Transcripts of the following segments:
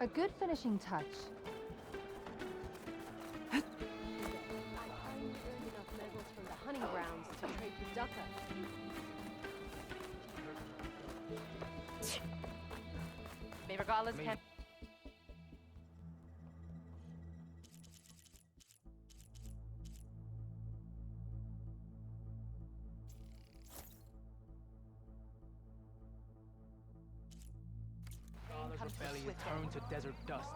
A good finishing touch. I finally earned enough medals from the hunting grounds to trade for Dukkha. May regardless can. Father's rebellion turned to desert dust.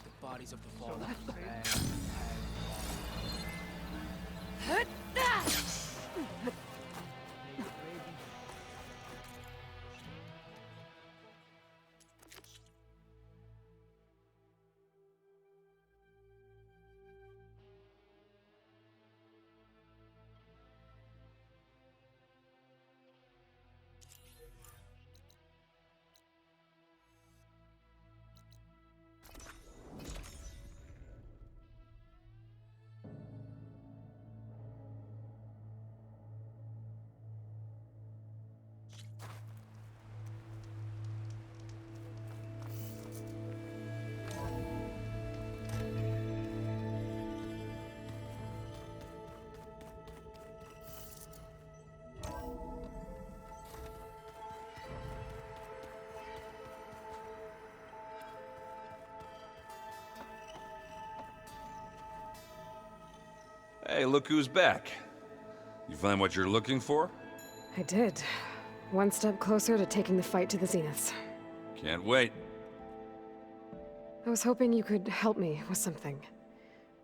The bodies of the fallen. Hey, look who's back. You find what you're looking for? I did. One step closer to taking the fight to the Zeniths. Can't wait. I was hoping you could help me with something.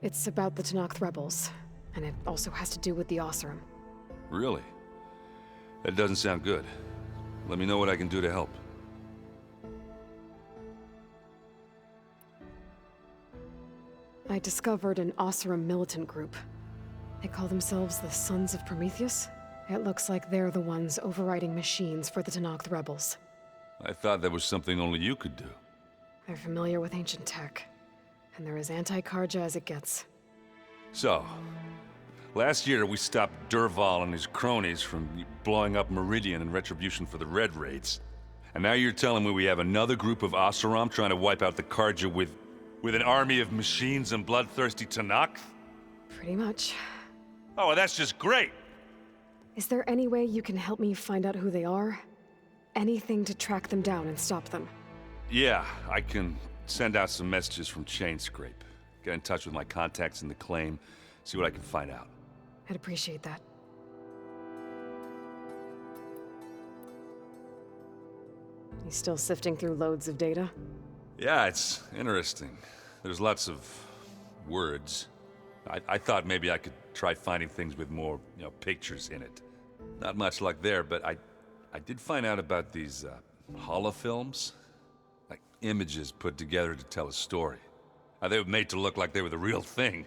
It's about the Tenakth rebels, and it also has to do with the Oseram. Really? That doesn't sound good. Let me know what I can do to help. I discovered an Oseram militant group. They call themselves the Sons of Prometheus. It looks like they're the ones overriding machines for the Tenakth rebels. I thought that was something only you could do. They're familiar with ancient tech, and they're as anti-Karja as it gets. So, last year we stopped Dervahl and his cronies from blowing up Meridian in retribution for the Red Raids. And now you're telling me we have another group of Oseram trying to wipe out the Karja with an army of machines and bloodthirsty Tenakth? Pretty much. Oh, well, that's just great! Is there any way you can help me find out who they are? Anything to track them down and stop them? Yeah, I can send out some messages from Chainscrape. Get in touch with my contacts in the claim, see what I can find out. I'd appreciate that. You still sifting through loads of data? Yeah, it's interesting. There's lots of words. I thought maybe I could try finding things with more, pictures in it. Not much luck there, but I did find out about these holofilms. Like images put together to tell a story. They were made to look like they were the real thing.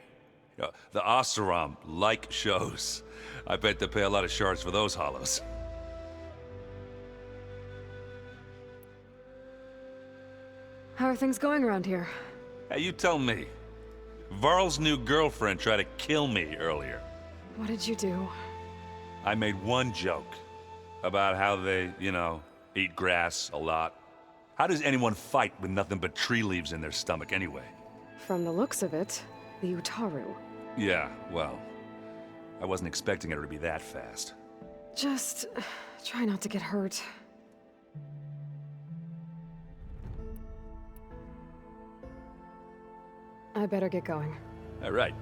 The Oseram like shows. I bet they pay a lot of shards for those hollows. How are things going around here? Hey, you tell me. Varl's new girlfriend tried to kill me earlier. What did you do? I made one joke about how they, eat grass a lot. How does anyone fight with nothing but tree leaves in their stomach anyway? From the looks of it, the Utaru. Yeah, well, I wasn't expecting her to be that fast. Just try not to get hurt. I better get going. All right.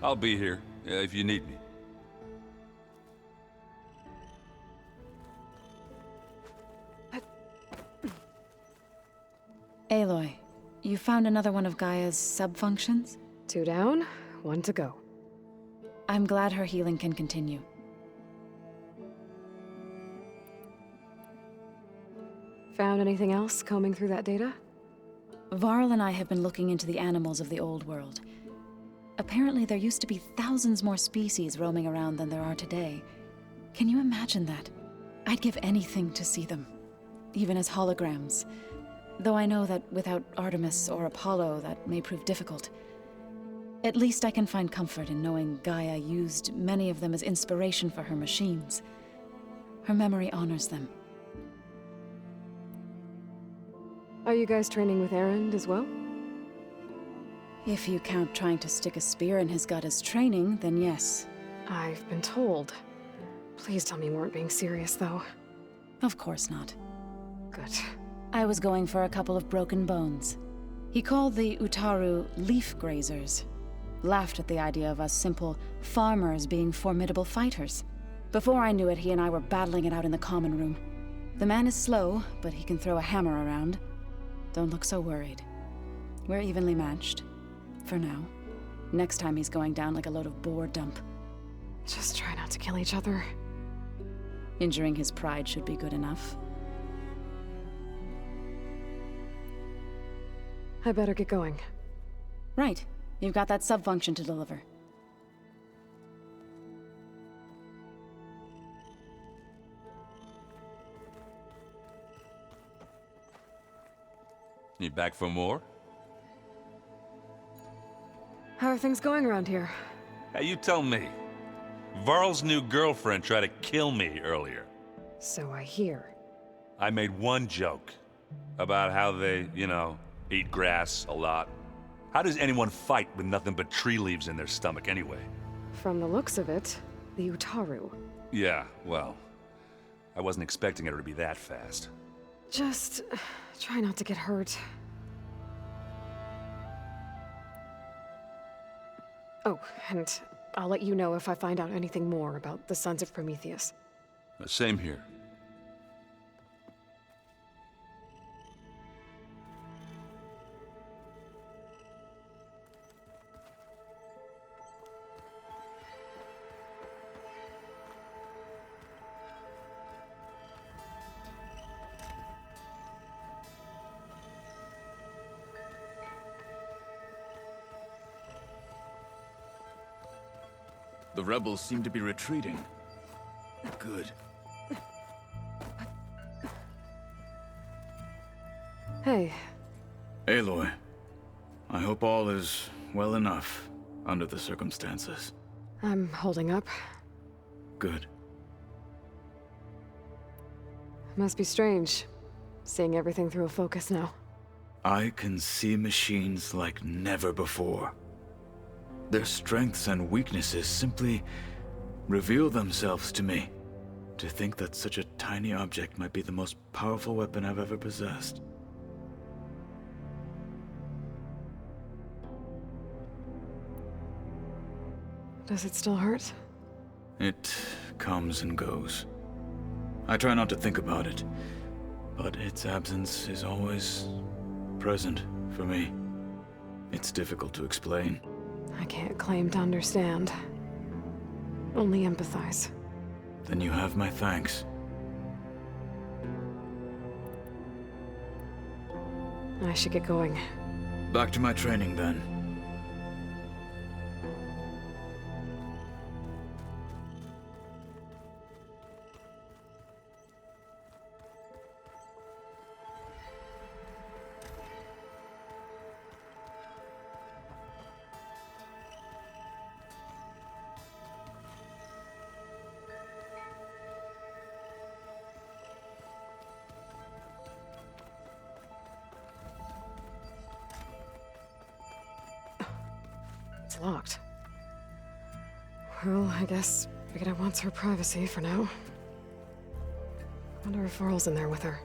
I'll be here if you need me. Aloy, you found another one of Gaia's sub-functions? 2 down, 1 to go. I'm glad her healing can continue. Found anything else combing through that data? Varl and I have been looking into the animals of the old world. Apparently there used to be thousands more species roaming around than there are today. Can you imagine that? I'd give anything to see them, even as holograms. Though I know that without Artemis or Apollo, that may prove difficult. At least I can find comfort in knowing Gaia used many of them as inspiration for her machines. Her memory honors them. Are you guys training with Erend as well? If you count trying to stick a spear in his gut as training, then yes. I've been told. Please tell me you weren't being serious, though. Of course not. Good. I was going for a couple of broken bones. He called the Utaru leaf grazers. Laughed at the idea of us simple farmers being formidable fighters. Before I knew it, he and I were battling it out in the common room. The man is slow, but he can throw a hammer around. Don't look so worried. We're evenly matched. For now. Next time he's going down like a load of boar dump. Just try not to kill each other. Injuring his pride should be good enough. I better get going. Right. You've got that sub-function to deliver. You back for more? How are things going around here? Hey, you tell me. Varl's new girlfriend tried to kill me earlier. So I hear. I made one joke about how they, eat grass a lot. How does anyone fight with nothing but tree leaves in their stomach anyway? From the looks of it, the Utaru. Yeah, well, I wasn't expecting her to be that fast. Just try not to get hurt. Oh, and I'll let you know if I find out anything more about the Sons of Prometheus. Same here. The rebels seem to be retreating. Good. Hey, Aloy, I hope all is well enough under the circumstances. I'm holding up. Good. Must be strange, seeing everything through a focus now. I can see machines like never before. Their strengths and weaknesses simply reveal themselves to me. To think that such a tiny object might be the most powerful weapon I've ever possessed. Does it still hurt? It comes and goes. I try not to think about it, but its absence is always present for me. It's difficult to explain. I can't claim to understand. Only empathize. Then you have my thanks. I should get going. Back to my training then. It's locked. Well, I guess Brigida wants her privacy for now. Wonder if Varl's in there with her.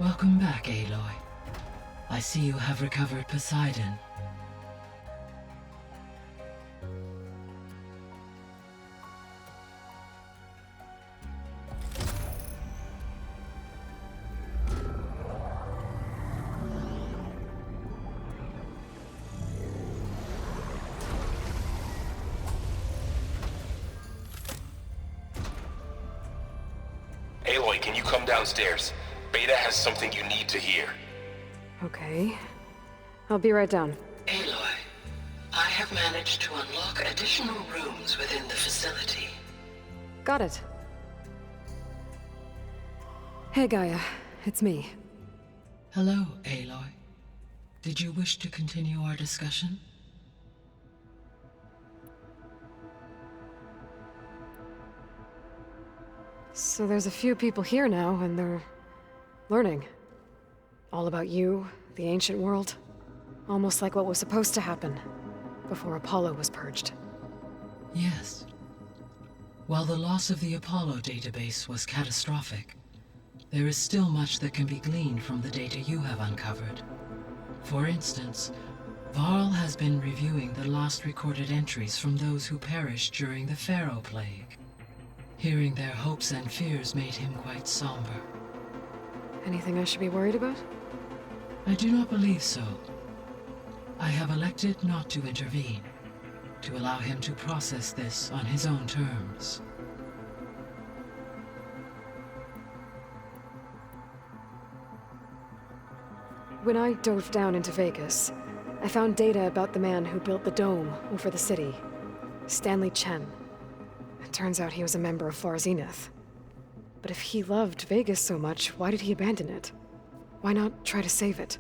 Welcome back, Aloy. I see you have recovered Poseidon. Aloy, can you come downstairs? Beta has something you need to hear. Okay. I'll be right down. Aloy, I have managed to unlock additional rooms within the facility. Got it. Hey, Gaia. It's me. Hello, Aloy. Did you wish to continue our discussion? So there's a few people here now, and they're learning. All about you, the ancient world. Almost like what was supposed to happen before Apollo was purged. Yes. While the loss of the Apollo database was catastrophic, there is still much that can be gleaned from the data you have uncovered. For instance, Varl has been reviewing the last recorded entries from those who perished during the Pharaoh Plague. Hearing their hopes and fears made him quite somber. Anything I should be worried about? I do not believe so. I have elected not to intervene, to allow him to process this on his own terms. When I dove down into Vegas, I found data about the man who built the dome over the city, Stanley Chen. It turns out he was a member of Far Zenith. But if he loved Vegas so much, why did he abandon it? Why not try to save it?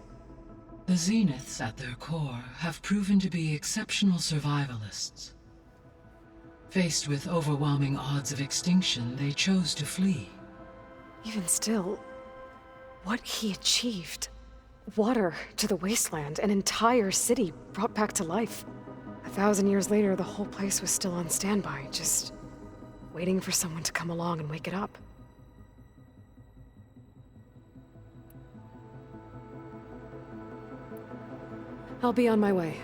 The Zeniths, at their core, have proven to be exceptional survivalists. Faced with overwhelming odds of extinction, they chose to flee. Even still, what he achieved. Water to the wasteland, an entire city brought back to life. 1,000 years later, the whole place was still on standby, just waiting for someone to come along and wake it up. I'll be on my way.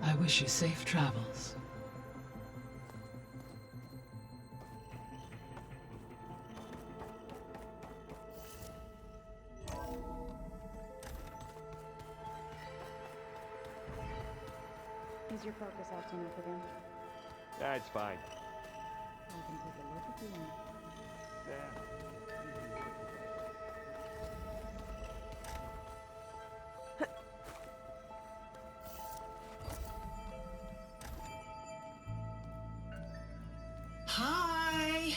I wish you safe travels. Is your focus acting up again? That's fine. I can take a look if you want. Yeah. Hi!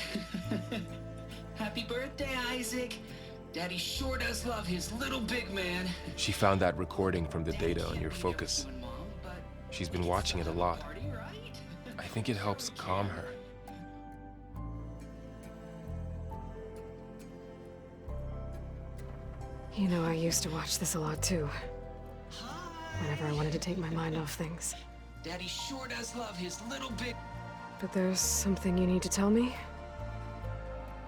Happy birthday, Isaac. Daddy sure does love his little big man. She found that recording from the data on your focus. She's been watching it a lot. I think it helps calm her. You know, I used to watch this a lot too. Whenever I wanted to take my mind off things. Daddy sure does love his little big... But there's something you need to tell me?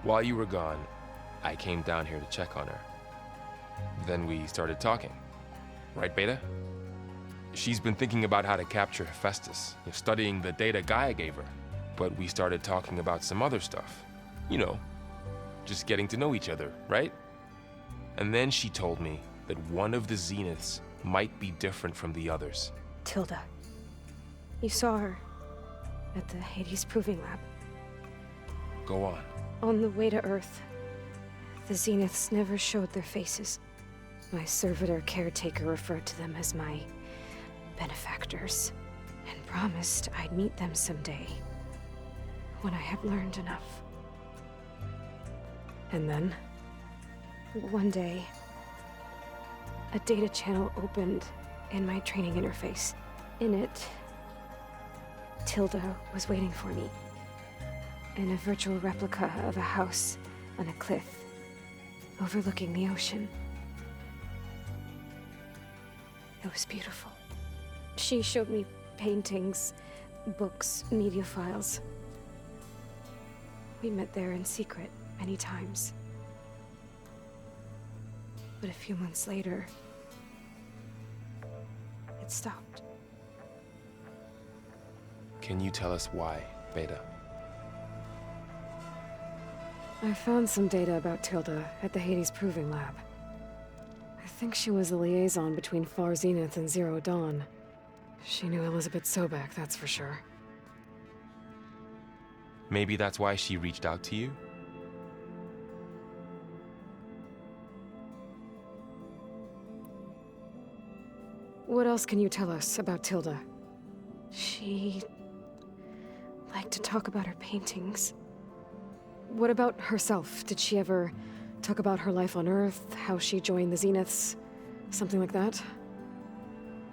While you were gone, I came down here to check on her. Then we started talking. Right, Beta? She's been thinking about how to capture Hephaestus, studying the data Gaia gave her. But we started talking about some other stuff. You know, just getting to know each other, right? And then she told me that one of the Zeniths might be different from the others. Tilda. You saw her at the Hades Proving Lab. Go on. On the way to Earth, the Zeniths never showed their faces. My servitor caretaker referred to them as my benefactors, and promised I'd meet them someday, when I had learned enough. And then? One day, a data channel opened in my training interface. In it, Tilda was waiting for me, in a virtual replica of a house on a cliff, overlooking the ocean. It was beautiful. She showed me paintings, books, media files. We met there in secret many times. But a few months later, it stopped. Can you tell us why, Beta? I found some data about Tilda at the Hades Proving Lab. I think she was the liaison between Far Zenith and Zero Dawn. She knew Elizabeth Sobek, that's for sure. Maybe that's why she reached out to you? What else can you tell us about Tilda? She liked to talk about her paintings. What about herself? Did she ever talk about her life on Earth, how she joined the Zeniths, something like that?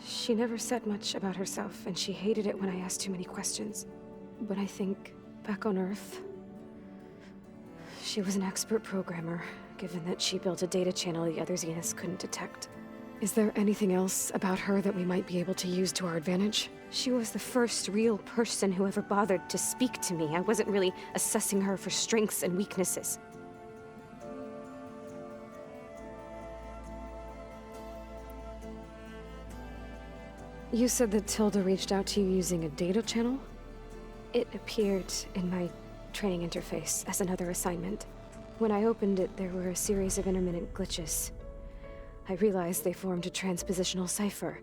She never said much about herself, and she hated it when I asked too many questions. But I think, back on Earth, she was an expert programmer, given that she built a data channel the other Zeniths couldn't detect. Is there anything else about her that we might be able to use to our advantage? She was the first real person who ever bothered to speak to me. I wasn't really assessing her for strengths and weaknesses. You said that Tilda reached out to you using a data channel? It appeared in my training interface as another assignment. When I opened it, there were a series of intermittent glitches. I realized they formed a transpositional cipher.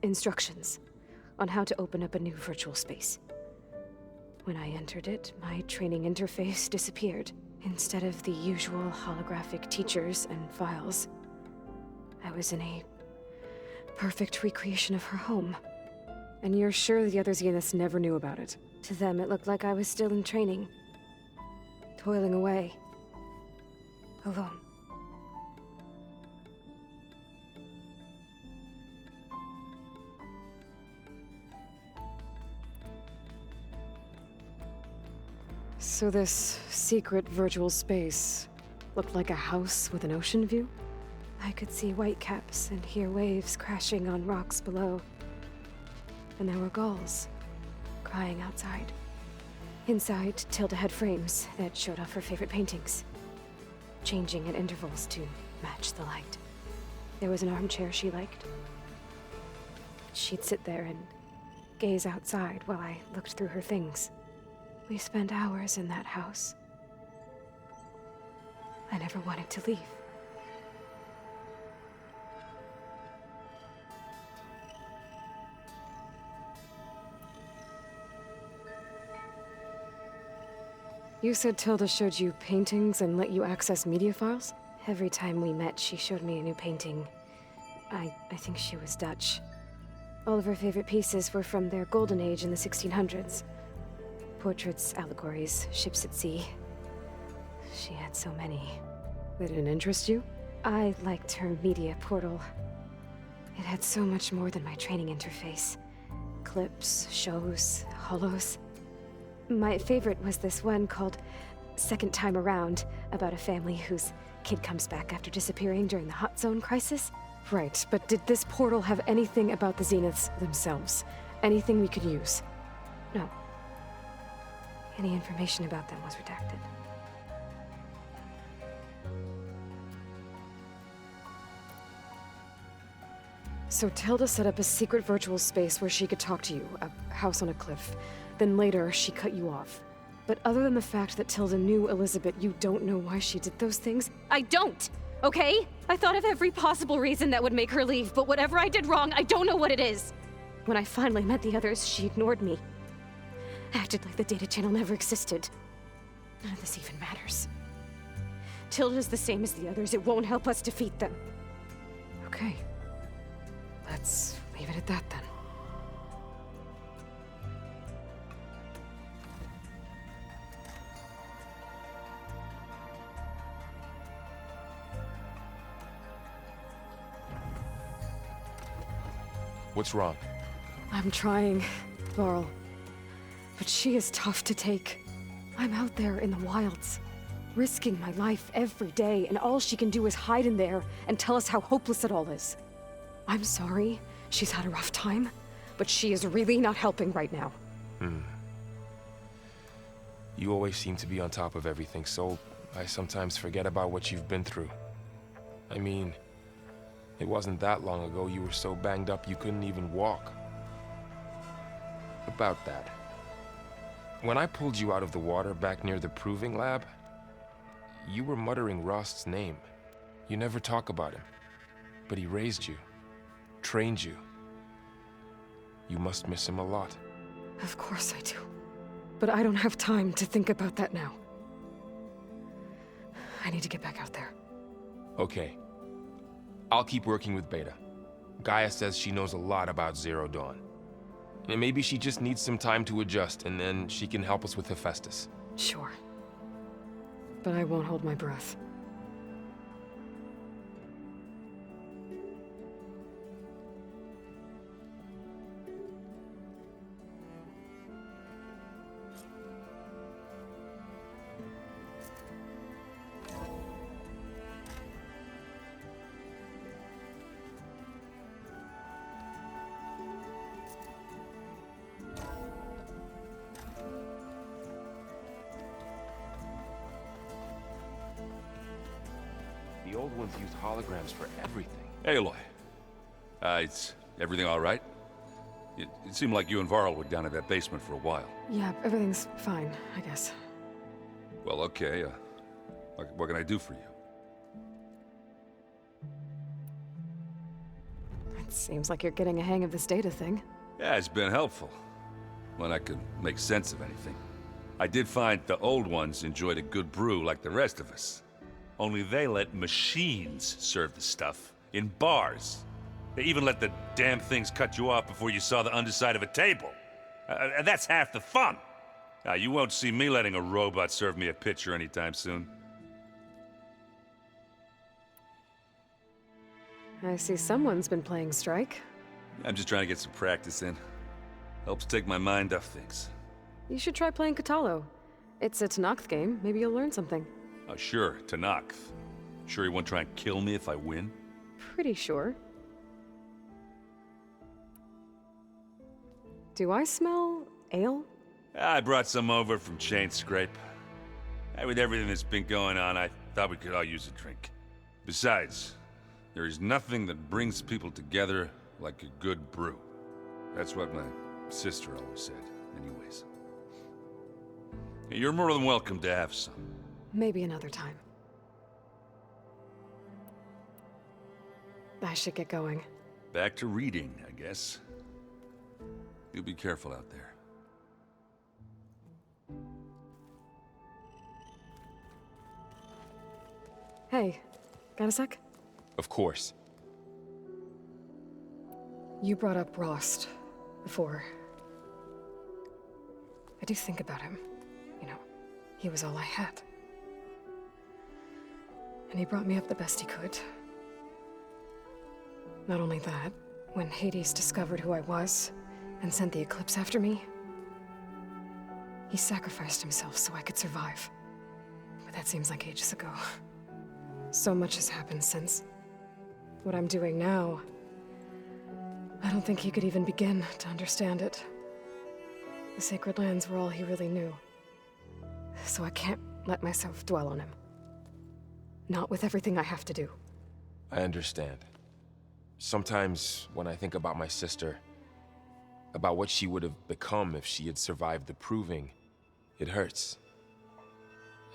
Instructions on how to open up a new virtual space. When I entered it, my training interface disappeared. Instead of the usual holographic teachers and files, I was in a perfect recreation of her home. And you're sure the other Zeniths never knew about it? To them, it looked like I was still in training. Toiling away. Alone. So this secret virtual space looked like a house with an ocean view? I could see whitecaps and hear waves crashing on rocks below. And there were gulls crying outside. Inside, Tilda had frames that showed off her favorite paintings, changing at intervals to match the light. There was an armchair she liked. She'd sit there and gaze outside while I looked through her things. We spent hours in that house. I never wanted to leave. You said Tilda showed you paintings and let you access media files? Every time we met, she showed me a new painting. I think she was Dutch. All of her favorite pieces were from their golden age in the 1600s. Portraits, allegories, ships at sea. She had so many. They didn't interest you? I liked her media portal. It had so much more than my training interface. Clips, shows, holos. My favorite was this one called Second Time Around, about a family whose kid comes back after disappearing during the Hot Zone crisis. Right, but did this portal have anything about the Zeniths themselves? Anything we could use? No. Any information about them was redacted. So Tilda set up a secret virtual space where she could talk to you, a house on a cliff. Then later, she cut you off. But other than the fact that Tilda knew Elizabeth, you don't know why she did those things? I don't! Okay? I thought of every possible reason that would make her leave, but whatever I did wrong, I don't know what it is. When I finally met the others, she ignored me. Acted like the data channel never existed. None of this even matters. Tilda's the same as the others. It won't help us defeat them. Okay. Let's leave it at that then. What's wrong? I'm trying, Varl. But she is tough to take. I'm out there in the wilds, risking my life every day, and all she can do is hide in there and tell us how hopeless it all is. I'm sorry she's had a rough time, but she is really not helping right now. You always seem to be on top of everything, so I sometimes forget about what you've been through. I mean, It wasn't that long ago you were so banged up you couldn't even walk. About that. When I pulled you out of the water back near the proving lab, you were muttering Rost's name. You never talk about him. But he raised you, trained you. You must miss him a lot. Of course I do. But I don't have time to think about that now. I need to get back out there. Okay. I'll keep working with Beta. Gaia says she knows a lot about Zero Dawn. And maybe she just needs some time to adjust, and then she can help us with Hephaestus. Sure. But I won't hold my breath. The old ones used holograms for everything. Aloy. Is everything all right? It seemed like you and Varl were down in that basement for a while. Yeah, everything's fine, I guess. Well, okay. What can I do for you? It seems like you're getting a hang of this data thing. Yeah, it's been helpful. When I could make sense of anything. I did find the old ones enjoyed a good brew like the rest of us. Only they let machines serve the stuff in bars. They even let the damn things cut you off before you saw the underside of a table. And that's half the fun. Now, you won't see me letting a robot serve me a pitcher anytime soon. I see someone's been playing Strike. I'm just trying to get some practice in. Helps take my mind off things. You should try playing Katalo. It's a Tenakth game. Maybe you'll learn something. Oh, sure, Tenakth. Sure he won't try and kill me if I win? Pretty sure. Do I smell ale? I brought some over from Chain Scrape. With everything that's been going on, I thought we could all use a drink. Besides, there is nothing that brings people together like a good brew. That's what my sister always said, anyways. You're more than welcome to have some. Maybe another time. I should get going. Back to reading, I guess. You be careful out there. Hey, got a sec? Of course. You brought up Rost before. I do think about him. You know, he was all I had. And he brought me up the best he could. Not only that, when Hades discovered who I was and sent the Eclipse after me, he sacrificed himself so I could survive. But that seems like ages ago. So much has happened since. What I'm doing now, I don't think he could even begin to understand it. The Sacred Lands were all he really knew. So I can't let myself dwell on him. Not with everything I have to do. I understand. Sometimes, when I think about my sister, about what she would have become if she had survived the Proving, it hurts.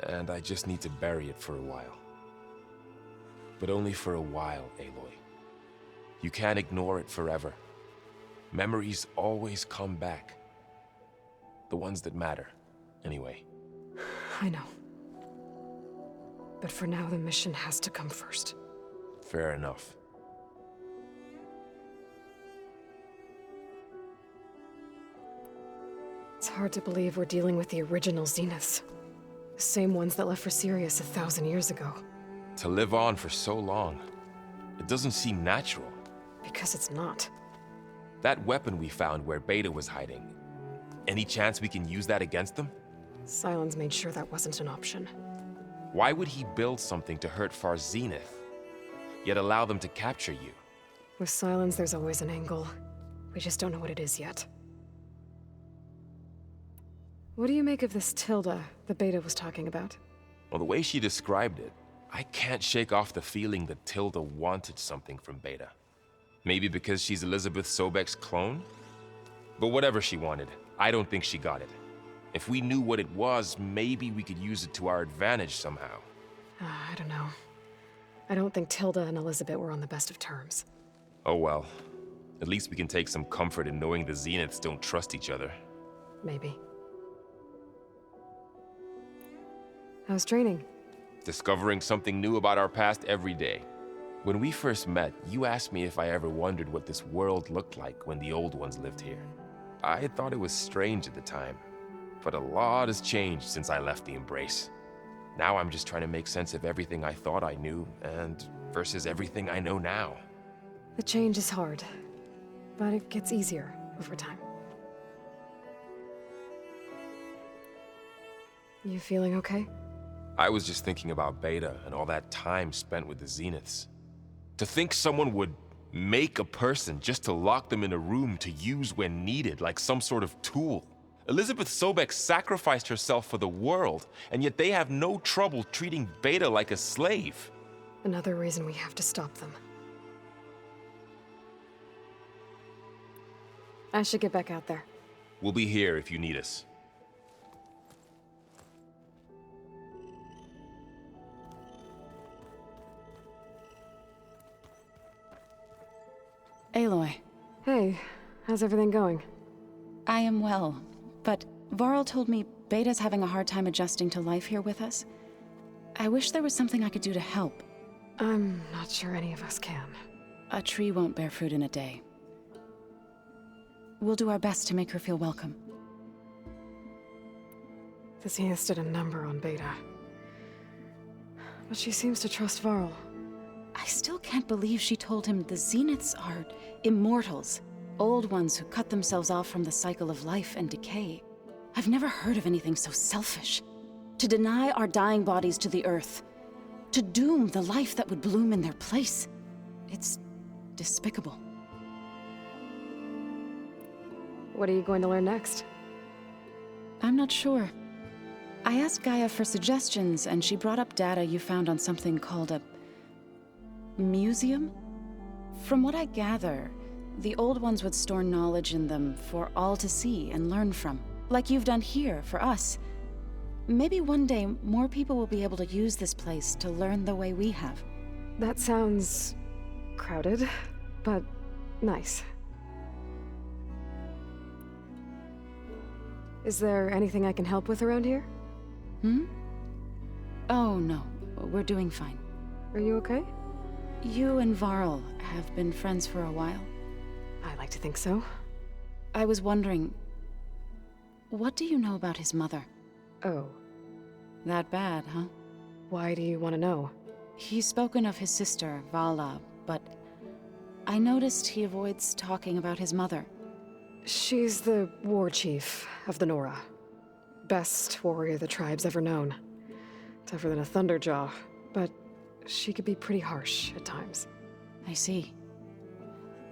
And I just need to bury it for a while. But only for a while, Aloy. You can't ignore it forever. Memories always come back. The ones that matter, anyway. I know. But for now, the mission has to come first. Fair enough. It's hard to believe we're dealing with the original Zeniths. The same ones that left for Sirius 1,000 years ago. To live on for so long, it doesn't seem natural. Because it's not. That weapon we found where Beta was hiding, any chance we can use that against them? Sylens made sure that wasn't an option. Why would he build something to hurt Far Zenith, yet allow them to capture you? With Sylens, there's always an angle. We just don't know what it is yet. What do you make of this Tilda the Beta was talking about? Well, the way she described it, I can't shake off the feeling that Tilda wanted something from Beta. Maybe because she's Elizabeth Sobek's clone? But whatever she wanted, I don't think she got it. If we knew what it was, maybe we could use it to our advantage somehow. I don't know. I don't think Tilda and Elizabeth were on the best of terms. Oh well. At least we can take some comfort in knowing the Zeniths don't trust each other. Maybe. How's training? Discovering something new about our past every day. When we first met, you asked me if I ever wondered what this world looked like when the old ones lived here. I thought it was strange at the time, but a lot has changed since I left the Embrace. Now I'm just trying to make sense of everything I thought I knew, and versus everything I know now. The change is hard, but it gets easier over time. You feeling okay? I was just thinking about Beta and all that time spent with the Zeniths. To think someone would make a person just to lock them in a room to use when needed, like some sort of tool. Elizabeth Sobek sacrificed herself for the world, and yet they have no trouble treating Beta like a slave. Another reason we have to stop them. I should get back out there. We'll be here if you need us. Aloy. Hey, how's everything going? I am well, but Varl told me Beta's having a hard time adjusting to life here with us. I wish there was something I could do to help. I'm not sure any of us can. A tree won't bear fruit in a day. We'll do our best to make her feel welcome. The Zeniths did a number on Beta. But she seems to trust Varl. I still can't believe she told him the Zeniths are immortals. Old ones who cut themselves off from the cycle of life and decay. I've never heard of anything so selfish. To deny our dying bodies to the earth. To doom the life that would bloom in their place. It's despicable. What are you going to learn next? I'm not sure. I asked Gaia for suggestions, and she brought up data you found on something called a museum? From what I gather, the old ones would store knowledge in them for all to see and learn from. Like you've done here, for us. Maybe one day, more people will be able to use this place to learn the way we have. That sounds crowded, but nice. Is there anything I can help with around here? Oh, no. We're doing fine. Are you okay? You and Varl have been friends for a while. I like to think so. I was wondering, what do you know about his mother? Oh. That bad, huh? Why do you want to know? He's spoken of his sister, Vala, but I noticed he avoids talking about his mother. She's the war chief of the Nora. Best warrior the tribe's ever known. Tougher than a Thunderjaw, but she could be pretty harsh at times. I see.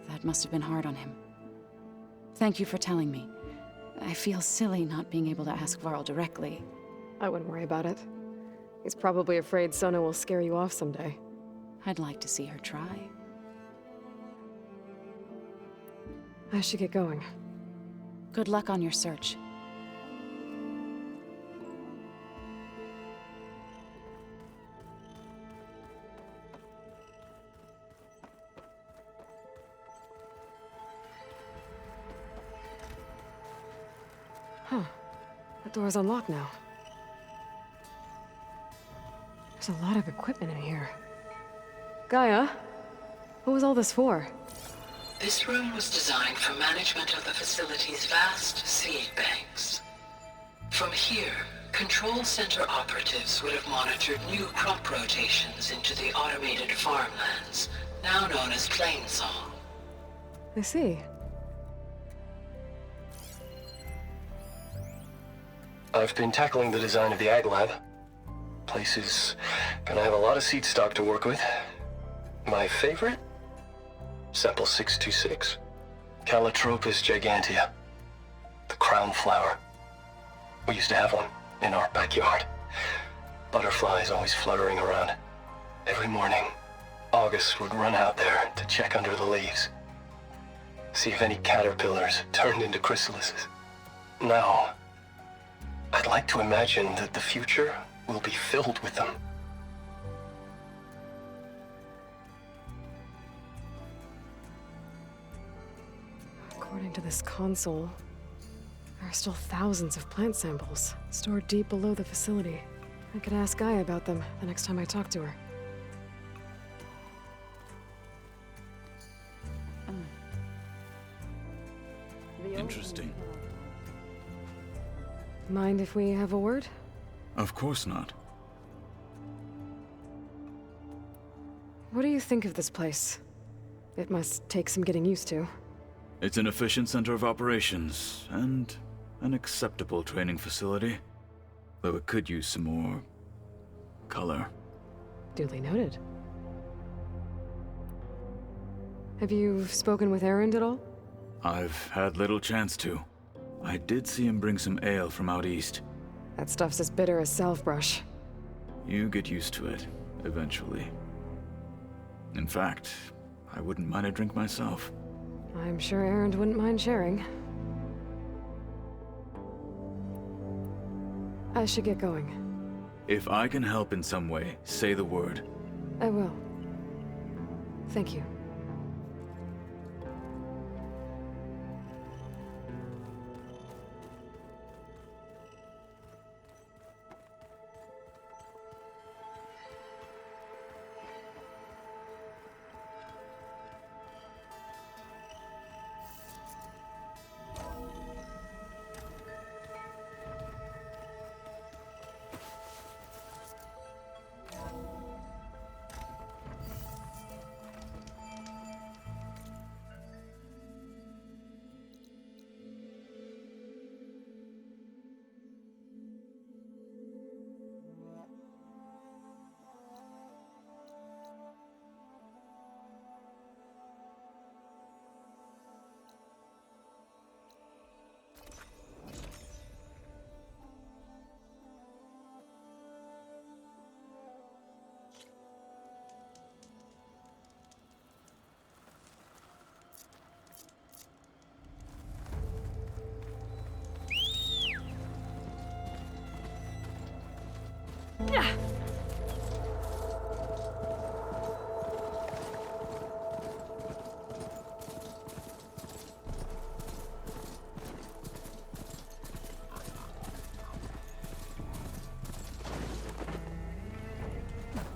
That must have been hard on him. Thank you for telling me. I feel silly not being able to ask Varl directly. I wouldn't worry about it. He's probably afraid Sona will scare you off someday. I'd like to see her try. I should get going. Good luck on your search. Huh. The door's unlocked now. There's a lot of equipment in here. Gaia, what was all this for? This room was designed for management of the facility's vast seed banks. From here, Control Center operatives would have monitored new crop rotations into the automated farmlands, now known as Plainsong. I see. I've been tackling the design of the Ag Lab. Place is gonna have a lot of seed stock to work with. My favorite? Sample 626. Calotropis gigantea. The crown flower. We used to have one in our backyard. Butterflies always fluttering around. Every morning, August would run out there to check under the leaves. See if any caterpillars turned into chrysalises. Now, I'd like to imagine that the future will be filled with them. According to this console, there are still thousands of plant samples stored deep below the facility. I could ask Gaia about them the next time I talk to her. Interesting. Mind if we have a word? Of course not. What do you think of this place? It must take some getting used to. It's an efficient center of operations, and an acceptable training facility. Though it could use some more color. Duly noted. Have you spoken with Erend at all? I've had little chance to. I did see him bring some ale from out east. That stuff's as bitter as salve-brush. You get used to it, eventually. In fact, I wouldn't mind a drink myself. I'm sure Erend wouldn't mind sharing. I should get going. If I can help in some way, say the word. I will. Thank you.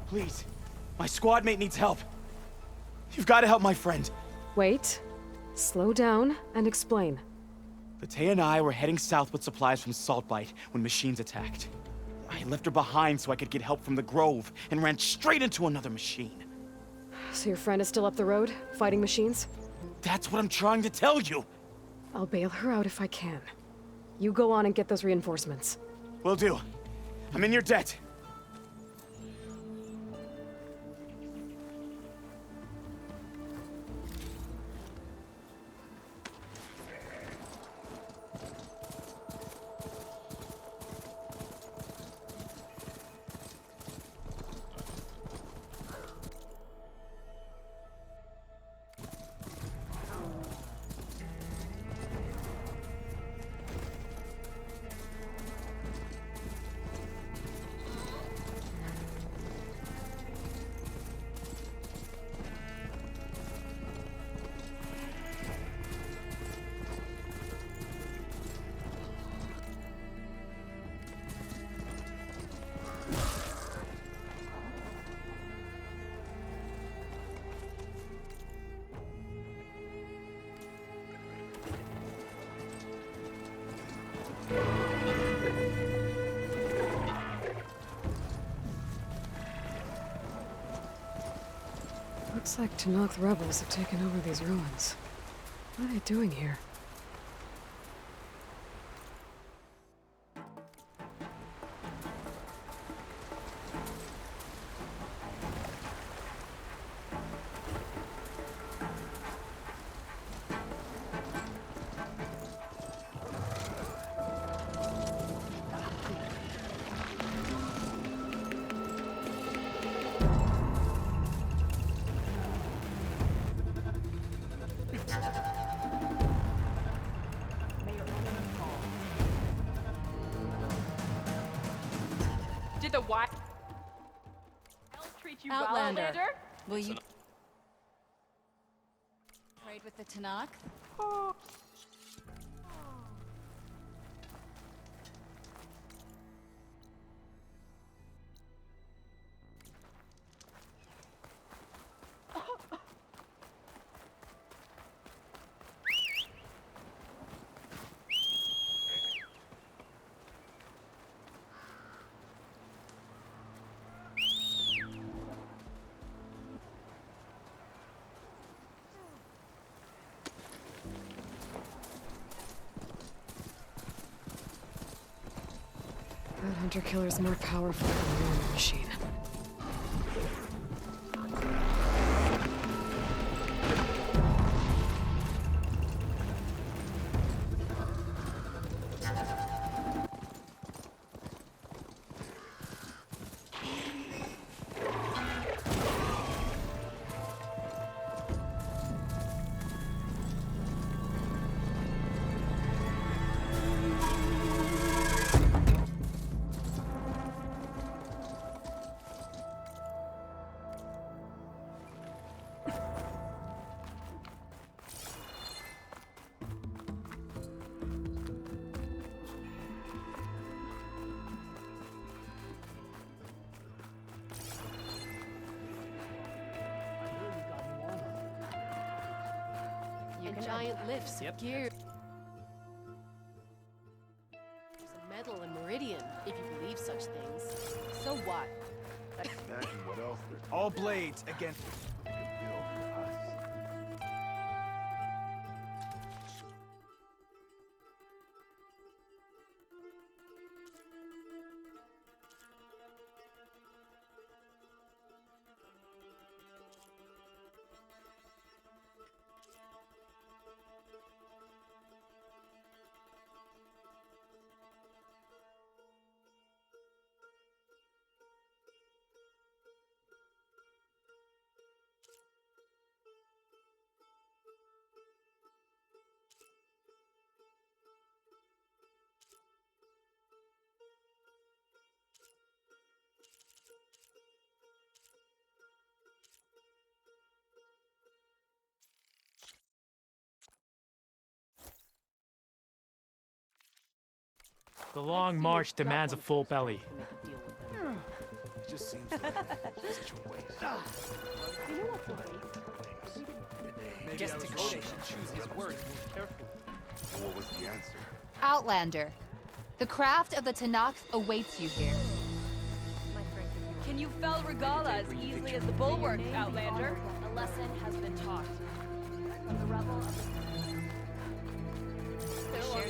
Please, my squad mate needs help. You've got to help my friend. Wait. Slow down and explain. Latea and I were heading south with supplies from Saltbite when machines attacked. I left her behind so I could get help from the Grove and ran straight into another machine. So your friend is still up the road, fighting machines? That's what I'm trying to tell you. I'll bail her out if I can. You go on and get those reinforcements. Will do. I'm in your debt. Looks like Tenakth rebels have taken over these ruins. What are they doing here? Did the wild treat you well, Outlander. Outlander? Will you trade with the Tanakh? That hunter-killer's more powerful than a normal machine. And giant lifts of gear. There's a metal in Meridian, if you believe such things. So what? Imagine what else there's All blades against. built for us. The long march demands a full belly. It just seems like such a waste. You know what's a waste? Guess Dakota should choose his words more carefully. What was the answer? Outlander. The craft of the Tanakh awaits you here. Can you fell Regala as easily as the bulwark, Outlander? A lesson has been taught. From the rebel of the...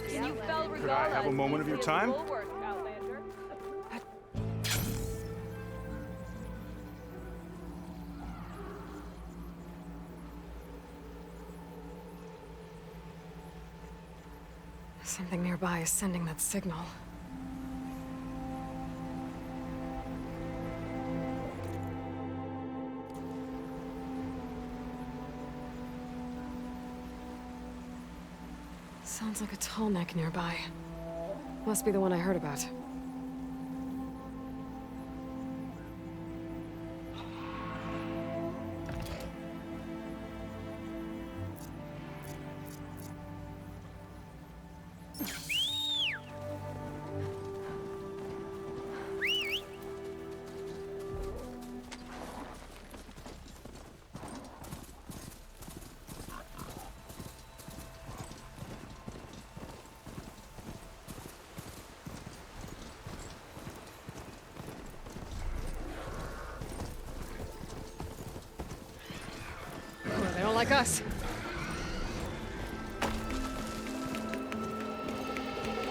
Can you fell Regala Could I have a as moment of your easily as the time? bulwark, Outlander? Something nearby is sending that signal. Sounds like a tall neck nearby. Must be the one I heard about. They don't like us.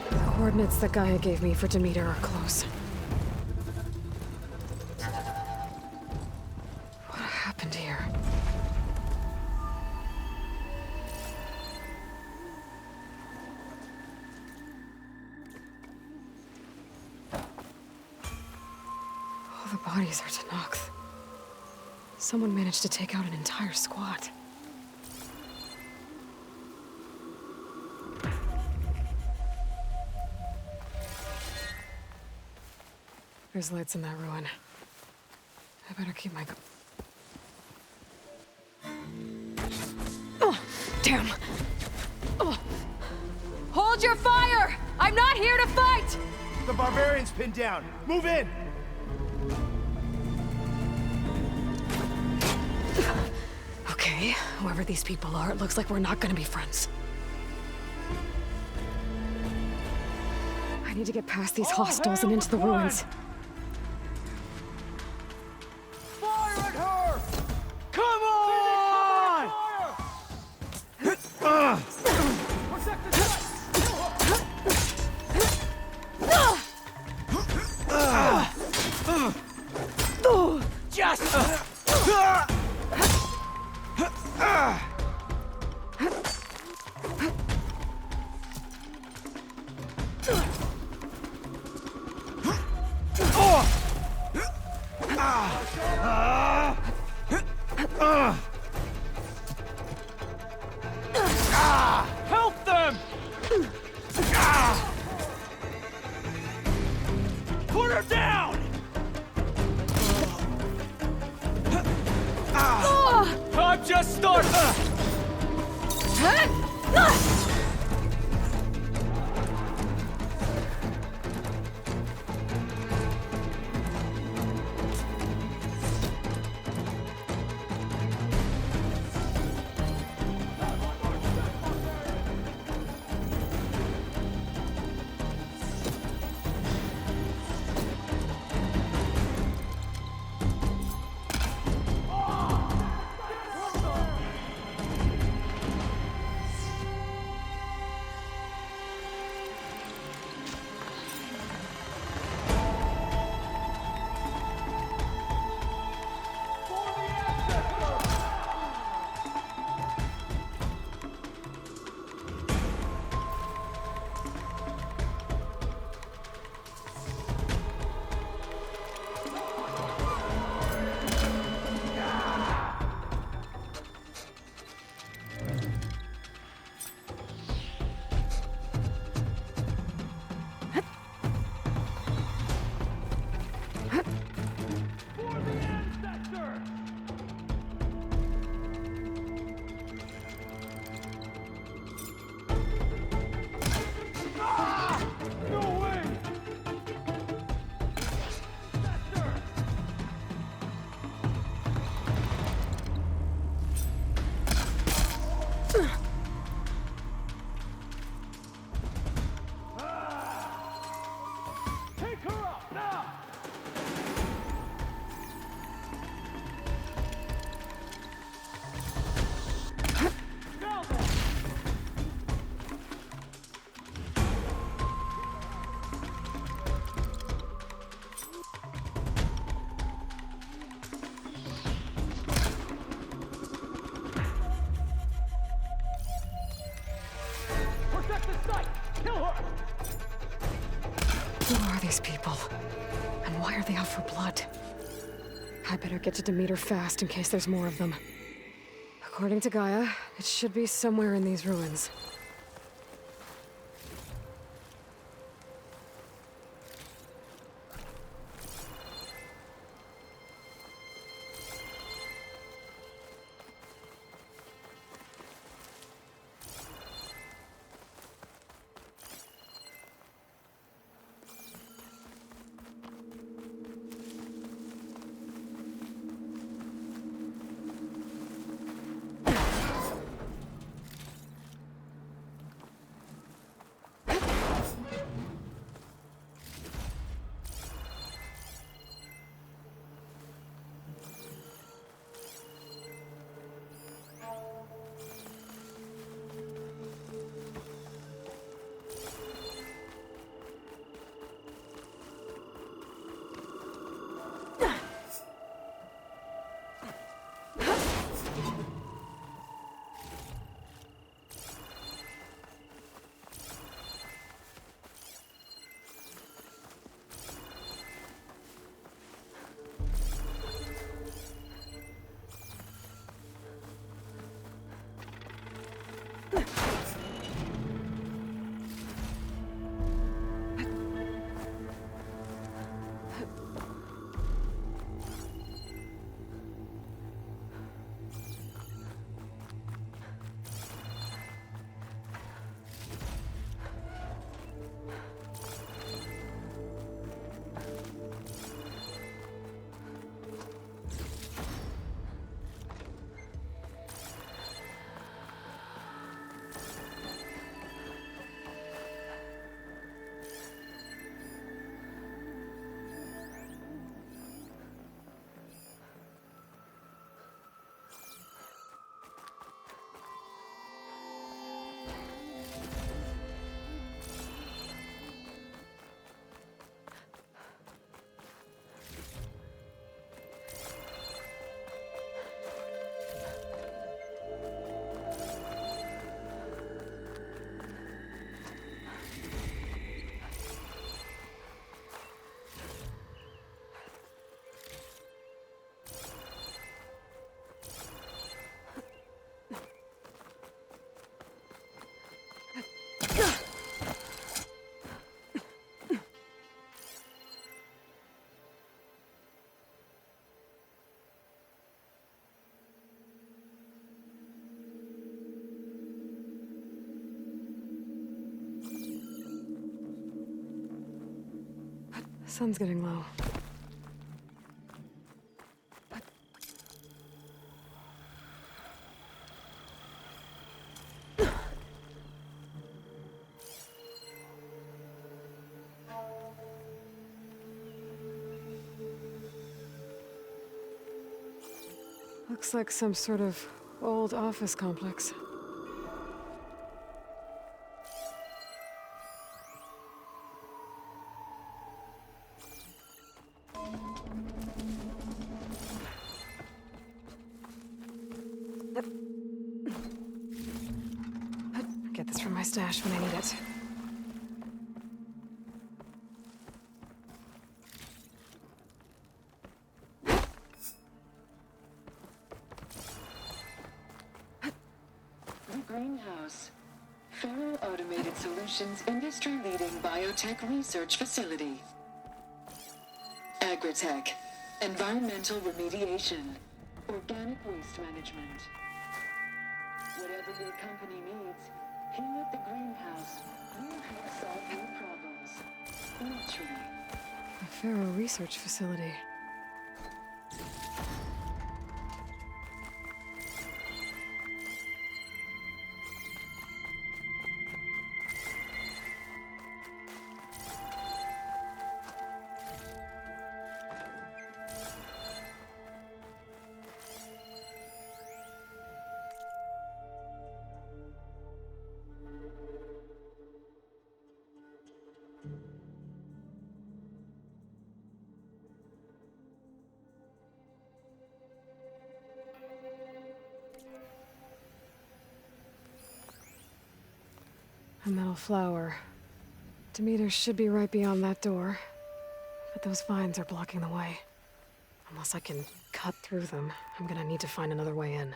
The coordinates that Gaia gave me for Demeter are close. What happened here? All the bodies are Tanakh. Someone managed to take out an entire squad. There's lights in that ruin. I better keep my... Oh, damn! Oh. Hold your fire! I'm not here to fight! The barbarian's pinned down. Move in! Okay, whoever these people are, it looks like we're not gonna be friends. I need to get past these hostiles and into the ruins. Fire at her! Come on! Protect the site! Just... Help them! Put her down! Time just started! Who are these people? And why are they out for blood? I better get to Demeter fast in case there's more of them. According to Gaia, it should be somewhere in these ruins. Sun's getting low. Looks like some sort of old office complex. Get this from my stash when I need it. Greenhouse. Faro Automated Solutions industry-leading biotech research facility. Agritech. Environmental remediation. Organic waste management. Whatever your company needs, here at the Greenhouse, we'll help solve your problems. Naturally. A Faro research facility. A metal flower. Demeter should be right beyond that door. But those vines are blocking the way. Unless I can cut through them, I'm gonna need to find another way in.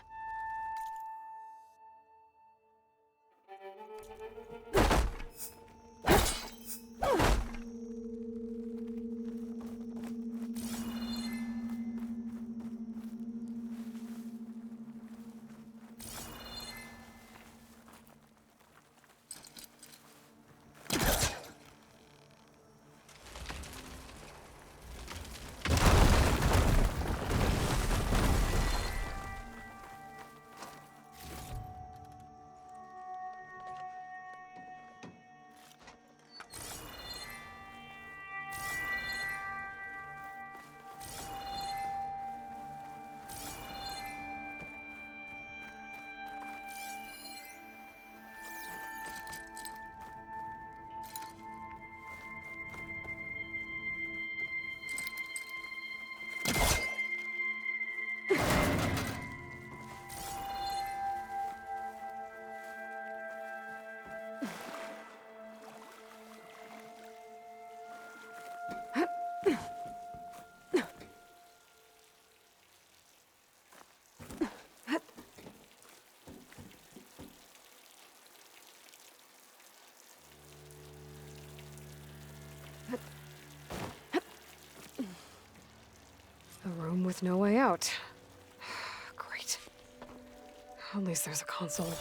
A room with no way out. Great. At least there's a console.